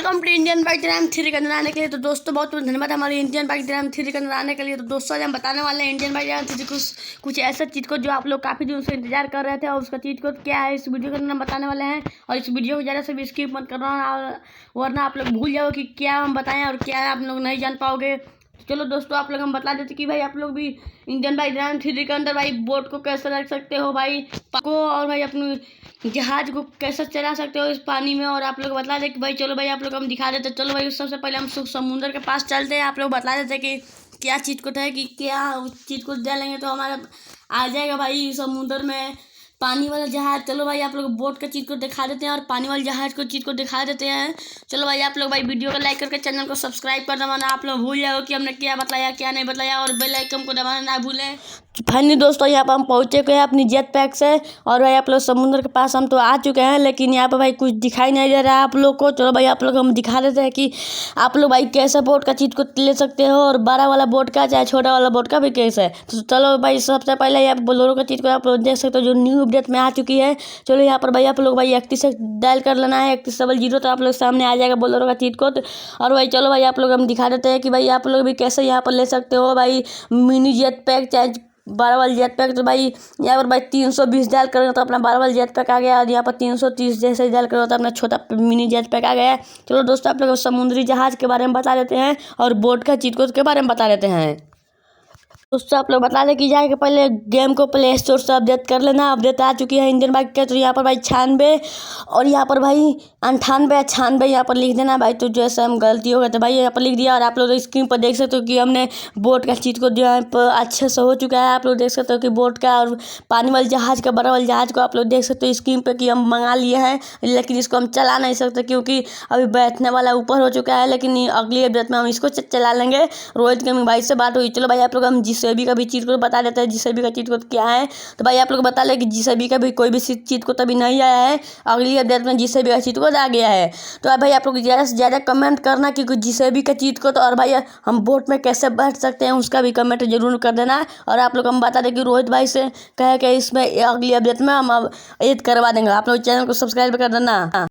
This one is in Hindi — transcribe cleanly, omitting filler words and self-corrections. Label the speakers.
Speaker 1: Welcome to Indian bike drive 3 के अंदर आने के लिए। तो दोस्तों बहुत बहुत धन्यवाद हमारे इंडियन बाइक ड्राइव 3 के अंदर आने के लिए। तो दोस्तों आज हम बताने वाले हैं इंडियन बाइक ड्राइव 3 कुछ ऐसा चीज़ को जो आप लोग काफ़ी दिनों से इंतजार कर रहे थे, और उसका चीज़ को क्या है इस वीडियो के अंदर हम बताने वाले हैं। और इस वीडियो को ज़्यादा से भी स्किप मत करना, वरना आप लोग भूल जाओ कि क्या हम बताएं और क्या आप लोग नहीं जान पाओगे। चलो दोस्तों आप लोग हम बता देते कि भाई आप लोग भी इंडियन बाइक ड्राइव 3 के अंदर भाई बोट को कैसे रख सकते हो भाई को, और भाई अपने जहाज को कैसे चला सकते हो इस पानी में। और आप लोग बता दें कि भाई चलो भाई आप लोग हम दिखा देते। चलो भाई सबसे पहले हम समुद्र के पास चलते हैं। आप लोग बता देते कि क्या चीज़ को है कि क्या उस चीज़ को डालेंगे तो हमारा आ जाएगा भाई समुद्र में पानी वाला जहाज। चलो भाई आप लोग बोट का चीज़ को दिखा देते हैं और पानी वाले जहाज को चीज़ को दिखा देते हैं। चलो भाई आप लोग भाई वीडियो को लाइक करके चैनल को सब्सक्राइब कर दबाना। आप लोग भूल जाओ कि हमने क्या बताया क्या नहीं बताया, और बेल आइकन को दबाना ना भूलें। फाइनली दोस्तों यहाँ पर हम पहुँचे गए हैं अपनी जेट पैक से, और भाई आप लोग समुद्र के पास हम तो आ चुके हैं, लेकिन यहाँ पर भाई कुछ दिखाई नहीं दे रहा है आप लोग को। चलो भाई आप लोग हम दिखा देते हैं कि आप लोग भाई कैसे बोट का चीज़ को ले सकते हो, और बड़ा वाला बोट का चाहे छोटा वाला बोट का भी कैसे है। तो चलो भाई सबसे पहले यहाँ बोलेरो का चीज़ को आप लोग देख सकते हो जो न्यू अपडेट में आ चुकी है। चलो यहाँ पर भाई आप लोग भाई 31 से डायल कर लेना है 3100, तो आप लोग सामने आ जाएगा बोलेरो का चीज़ कोड। और भाई चलो भाई आप लोग हम दिखा देते हैं कि भाई आप लोग भी कैसे यहाँ पर ले सकते हो भाई मिनी जेट पैक चाहे 12 वाली जेट पैक। तो भाई यहाँ पर भाई 320 डायल करोगे तो अपना 12 वाली जेट पैक आ गया, और यहाँ पर 330 जैसे डायल करोगे तो अपना छोटा मिनी जेट पैक आ गया है। चलो दोस्तों आप लोग समुद्री जहाज के बारे में बता देते हैं और बोट का चीज़ कोड के बारे में बता देते हैं। दोस्तों आप लोग बता दें कि जाके पहले गेम को प्ले स्टोर से अपडेट कर लेना। अपडेट आ चुकी है इंडियन बाइक के। तो यहाँ पर भाई 96 और यहाँ पर भाई 98 96 यहाँ पर लिख देना भाई। तो जैसे हम गलती हो गई तो भाई यहाँ पर लिख दिया, और आप लोग स्क्रीन पर देख सकते हो कि हमने बोट का चीज़ को यहाँ पर अच्छे से हो चुका है। आप लोग देख सकते हो कि बोट का और पानी वाले जहाज का बड़ा वाले जहाज को आप लोग देख सकते हो स्क्रीन पर कि हम मंगा लिए हैं, लेकिन इसको हम चला नहीं सकते क्योंकि अभी बैठने वाला ऊपर हो चुका है। लेकिन अगली अपडेट में हम इसको चला लेंगे। रोहित गेमिंग भाई से बात हुई। चलो भाई आप लोग हम जीसीबी का भी चीज़ को बता देते हैं जीसीबी का चीज़ को क्या है। तो भाई आप लोग बता लें कि जीसीबी का भी कोई भी चीज़ को तभी नहीं आया है, अगली अपडेट में जीसीबी का चीज़ को आ गया है। तो भाई आप लोग ज़्यादा से ज़्यादा कमेंट करना कि जीसीबी का चीज़ को, तो और भाई हम बोट में कैसे बैठ सकते हैं उसका भी कमेंट जरूर कर देना। और आप लोग हम बता दें कि रोहित भाई से कहे कि इसमें अगली अपडेट में हम अब ऐड करवा देंगे। आप लोग चैनल को सब्सक्राइब कर देना।